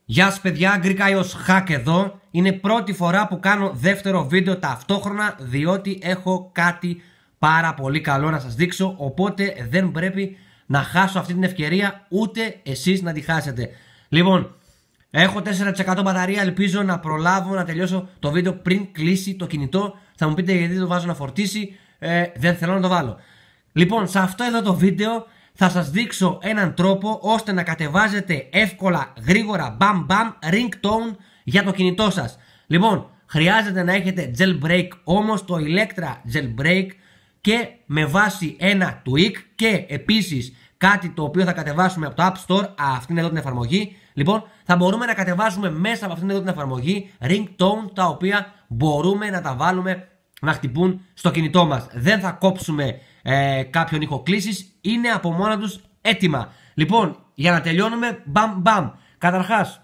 Γεια σας παιδιά, Greek Hack εδώ. Είναι πρώτη φορά που κάνω δεύτερο βίντεο ταυτόχρονα, διότι έχω κάτι πάρα πολύ καλό να σας δείξω. Οπότε δεν πρέπει να χάσω αυτή την ευκαιρία, ούτε εσείς να τη χάσετε. Λοιπόν, έχω 4% μπαταρία, ελπίζω να προλάβω να τελειώσω το βίντεο πριν κλείσει το κινητό. Θα μου πείτε γιατί το βάζω να φορτίσει, δεν θέλω να το βάλω. Λοιπόν, σε αυτό εδώ το βίντεο θα σας δείξω έναν τρόπο ώστε να κατεβάζετε εύκολα, γρήγορα, μπαμ μπαμ, ringtone για το κινητό σας. Λοιπόν, χρειάζεται να έχετε jailbreak, όμως το Electra jailbreak και με βάση ένα tweak και επίσης κάτι το οποίο θα κατεβάσουμε από το App Store, αυτήν εδώ την εφαρμογή. Λοιπόν, θα μπορούμε να κατεβάσουμε μέσα από αυτήν εδώ την εφαρμογή ringtone τα οποία μπορούμε να τα βάλουμε να χτυπούν στο κινητό μας. Δεν θα κόψουμε κάποιον ήχο κλήσης, είναι από μόνα τους έτοιμα. Λοιπόν, για να τελειώνουμε, μπαμ μπαμ. Καταρχάς,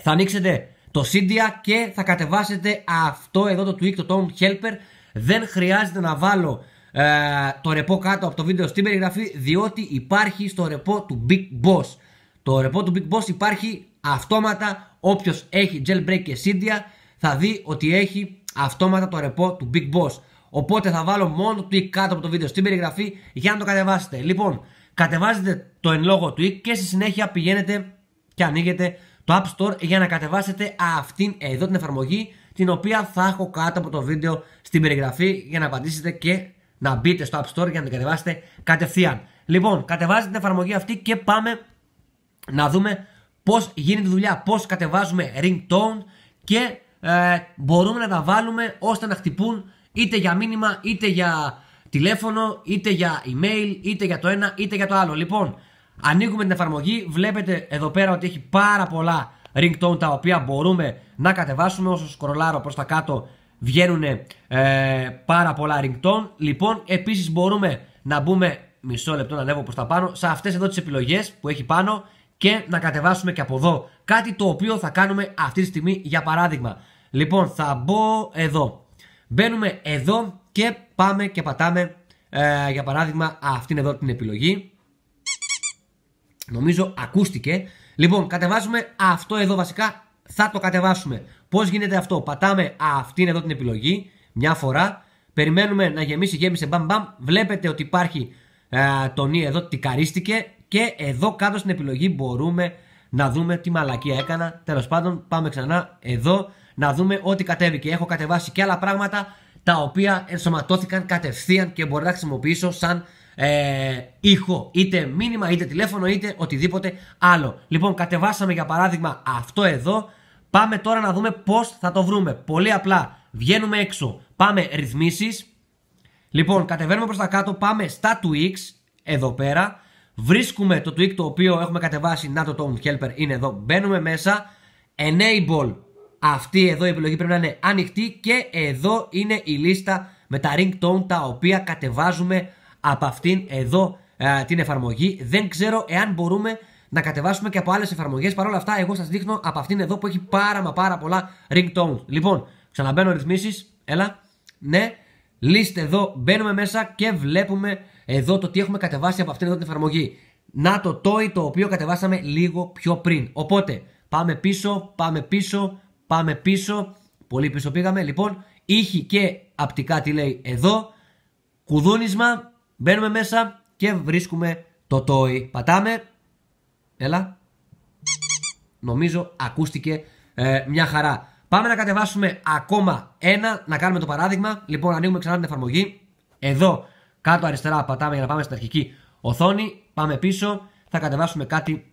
θα ανοίξετε το Cydia και θα κατεβάσετε αυτό εδώ το tweak, το Tone Helper. Δεν χρειάζεται να βάλω το ρεπό κάτω από το βίντεο στην περιγραφή, διότι υπάρχει στο ρεπό του Big Boss. Το ρεπό του Big Boss υπάρχει αυτόματα. Όποιος έχει jailbreak και Cydia θα δει ότι έχει αυτόματα το ρεπό του Big Boss. Οπότε θα βάλω μόνο το tweak κάτω από το βίντεο στην περιγραφή για να το κατεβάσετε. Λοιπόν, κατεβάζετε το εν λόγω tweak και στη συνέχεια πηγαίνετε και ανοίγετε το App Store για να κατεβάσετε αυτήν εδώ την εφαρμογή, την οποία θα έχω κάτω από το βίντεο στην περιγραφή για να απαντήσετε και να μπείτε στο App Store για να την κατεβάσετε κατευθείαν. Λοιπόν, κατεβάζετε την εφαρμογή αυτή και πάμε να δούμε πώς γίνεται η δουλειά, πώς κατεβάζουμε ringtone και μπορούμε να τα βάλουμε ώστε να χτυπούν είτε για μήνυμα, είτε για τηλέφωνο, είτε για email, είτε για το ένα, είτε για το άλλο. Λοιπόν, ανοίγουμε την εφαρμογή, βλέπετε εδώ πέρα ότι έχει πάρα πολλά ringtone τα οποία μπορούμε να κατεβάσουμε. Όσο σκρολάρω προς τα κάτω βγαίνουν πάρα πολλά ringtone. Λοιπόν, επίσης μπορούμε να μπούμε, μισό λεπτό να ανέβω προς τα πάνω, σε αυτές εδώ τις επιλογές που έχει πάνω και να κατεβάσουμε και από εδώ. Κάτι το οποίο θα κάνουμε αυτή τη στιγμή για παράδειγμα. Λοιπόν, θα μπω εδώ. Μπαίνουμε εδώ και πάμε και πατάμε για παράδειγμα αυτήν εδώ την επιλογή. Νομίζω ακούστηκε. Λοιπόν, κατεβάζουμε αυτό εδώ βασικά. Θα το κατεβάσουμε. Πώς γίνεται αυτό? Πατάμε αυτήν εδώ την επιλογή μια φορά. Περιμένουμε να γεμίσει, γέμισε μπαμ μπαμ. Βλέπετε ότι υπάρχει το νι εδώ, τικαρίστηκε. Και εδώ κάτω στην επιλογή μπορούμε να δούμε τι μαλακία έκανα. Τέλος πάντων, πάμε ξανά εδώ να δούμε ότι κατέβηκε. Έχω κατεβάσει και άλλα πράγματα τα οποία ενσωματώθηκαν κατευθείαν και μπορώ να χρησιμοποιήσω σαν ήχο, είτε μήνυμα, είτε τηλέφωνο, είτε οτιδήποτε άλλο. Λοιπόν, κατεβάσαμε για παράδειγμα αυτό εδώ. Πάμε τώρα να δούμε πώς θα το βρούμε. Πολύ απλά, βγαίνουμε έξω, πάμε ρυθμίσεις. Λοιπόν, κατεβαίνουμε προς τα κάτω, πάμε στα tweaks, εδώ πέρα. Βρίσκουμε το tweak το οποίο έχουμε κατεβάσει, να το Tone Helper είναι εδώ. Μπαίνουμε μέσα, enable. Αυτή εδώ η επιλογή πρέπει να είναι ανοιχτή και εδώ είναι η λίστα με τα ringtone τα οποία κατεβάζουμε από αυτήν εδώ την εφαρμογή. Δεν ξέρω εάν μπορούμε να κατεβάσουμε και από άλλες εφαρμογές. Παρ' όλα αυτά εγώ σας δείχνω από αυτήν εδώ που έχει πάρα πολλά ringtone. Λοιπόν, ξαναμπαίνω ρυθμίσεις, έλα, ναι, list εδώ, μπαίνουμε μέσα και βλέπουμε εδώ το τι έχουμε κατεβάσει από αυτήν εδώ την εφαρμογή. Να το toy το οποίο κατεβάσαμε λίγο πιο πριν. Οπότε πάμε πίσω, πάμε πίσω. Πάμε πίσω, πολύ πίσω πήγαμε. Λοιπόν, ήχη και απτικά τι λέει εδώ. Κουδούνισμα, μπαίνουμε μέσα και βρίσκουμε το toy. Πατάμε, έλα. Νομίζω ακούστηκε μια χαρά. Πάμε να κατεβάσουμε ακόμα ένα, να κάνουμε το παράδειγμα. Λοιπόν, ανοίγουμε ξανά την εφαρμογή. Εδώ κάτω αριστερά πατάμε για να πάμε στην αρχική οθόνη. Πάμε πίσω, θα κατεβάσουμε κάτι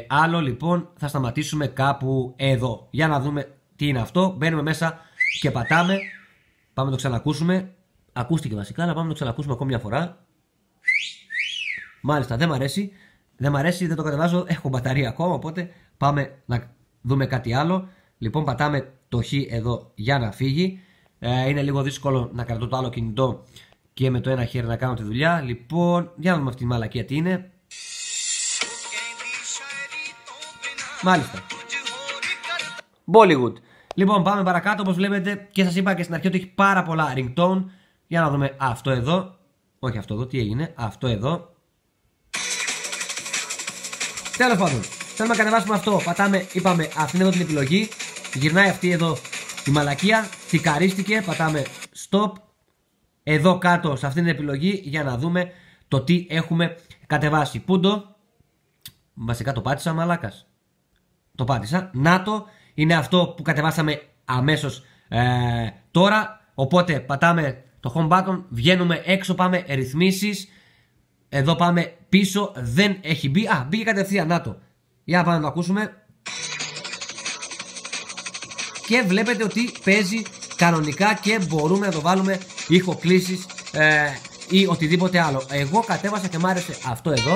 άλλο. Λοιπόν, θα σταματήσουμε κάπου εδώ για να δούμε τι είναι αυτό. Μπαίνουμε μέσα και πατάμε. Πάμε να το ξανακούσουμε. Ακούστηκε βασικά, αλλά πάμε να το ξανακούσουμε ακόμη μια φορά. Μάλιστα, δεν μ' αρέσει. Δεν μ' αρέσει, δεν το κατεβάζω. Έχω μπαταρία ακόμα, οπότε πάμε να δούμε κάτι άλλο. Λοιπόν, πατάμε το χ εδώ για να φύγει. Είναι λίγο δύσκολο να κρατώ το άλλο κινητό και με το ένα χέρι να κάνω τη δουλειά. Λοιπόν, για να δούμε αυτή τη μαλακία τι είναι. Μάλιστα. Bollywood. Λοιπόν, πάμε παρακάτω. Όπως βλέπετε και σας είπα και στην αρχή ότι έχει πάρα πολλά ringtone. Για να δούμε αυτό εδώ. Όχι αυτό εδώ, τι έγινε? Αυτό εδώ. Τέλος πάντων. θέλουμε να κατεβάσουμε αυτό. Πατάμε, είπαμε, αυτήν εδώ την επιλογή. Γυρνάει αυτή εδώ η μαλακία. Τικαρίστηκε. Πατάμε stop. Εδώ κάτω σε αυτήν την επιλογή για να δούμε το τι έχουμε κατεβάσει. Πούντο. Βασικά το πάτησα, μαλάκας. Το πάτησα. ΝΑΤΟ είναι αυτό που κατεβάσαμε αμέσως τώρα. Οπότε πατάμε το home button, βγαίνουμε έξω, πάμε ρυθμίσεις. Εδώ πάμε πίσω, δεν έχει μπει. Α, μπήκε κατευθείαν, ΝΑΤΟ. Για να πάμε να το ακούσουμε. Και βλέπετε ότι παίζει κανονικά και μπορούμε να το βάλουμε ηχοκλήσεις ή οτιδήποτε άλλο. Εγώ κατέβασα και μ' άρεσε αυτό εδώ.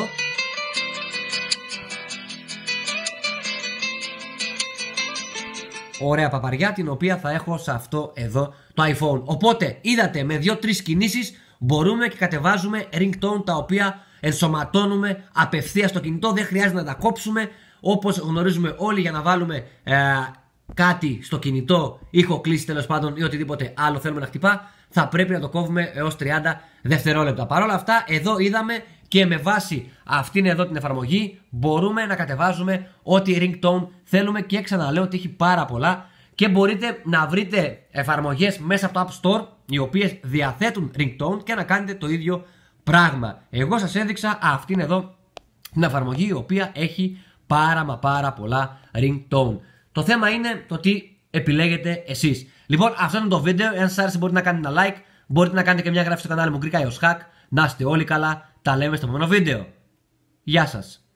Ωραία παπαριά, την οποία θα έχω σε αυτό εδώ το iPhone. Οπότε είδατε, με 2-3 κινήσεις μπορούμε και κατεβάζουμε ringtone τα οποία ενσωματώνουμε απευθείας στο κινητό. Δεν χρειάζεται να τα κόψουμε. Όπως γνωρίζουμε όλοι, για να βάλουμε κάτι στο κινητό, ήχο κλείσει τέλος πάντων ή οτιδήποτε άλλο θέλουμε να χτυπά, θα πρέπει να το κόβουμε έως 30 δευτερόλεπτα. Παρ' όλα αυτά, εδώ είδαμε και με βάση αυτήν εδώ την εφαρμογή μπορούμε να κατεβάζουμε ό,τι ringtone θέλουμε και ξαναλέω ότι έχει πάρα πολλά και μπορείτε να βρείτε εφαρμογές μέσα από το App Store οι οποίες διαθέτουν ringtone και να κάνετε το ίδιο πράγμα. Εγώ σας έδειξα αυτήν εδώ την εφαρμογή η οποία έχει πάρα πολλά ringtone. Το θέμα είναι το τι επιλέγετε εσείς. Λοιπόν, αυτό είναι το βίντεο. Εάν σας άρεσε μπορείτε να κάνετε ένα like, μπορείτε να κάνετε και μια εγγραφή στο κανάλι μου Greek iOS Hack. Να είστε όλοι καλά, τα λέμε στο επόμενο βίντεο. Γεια σας.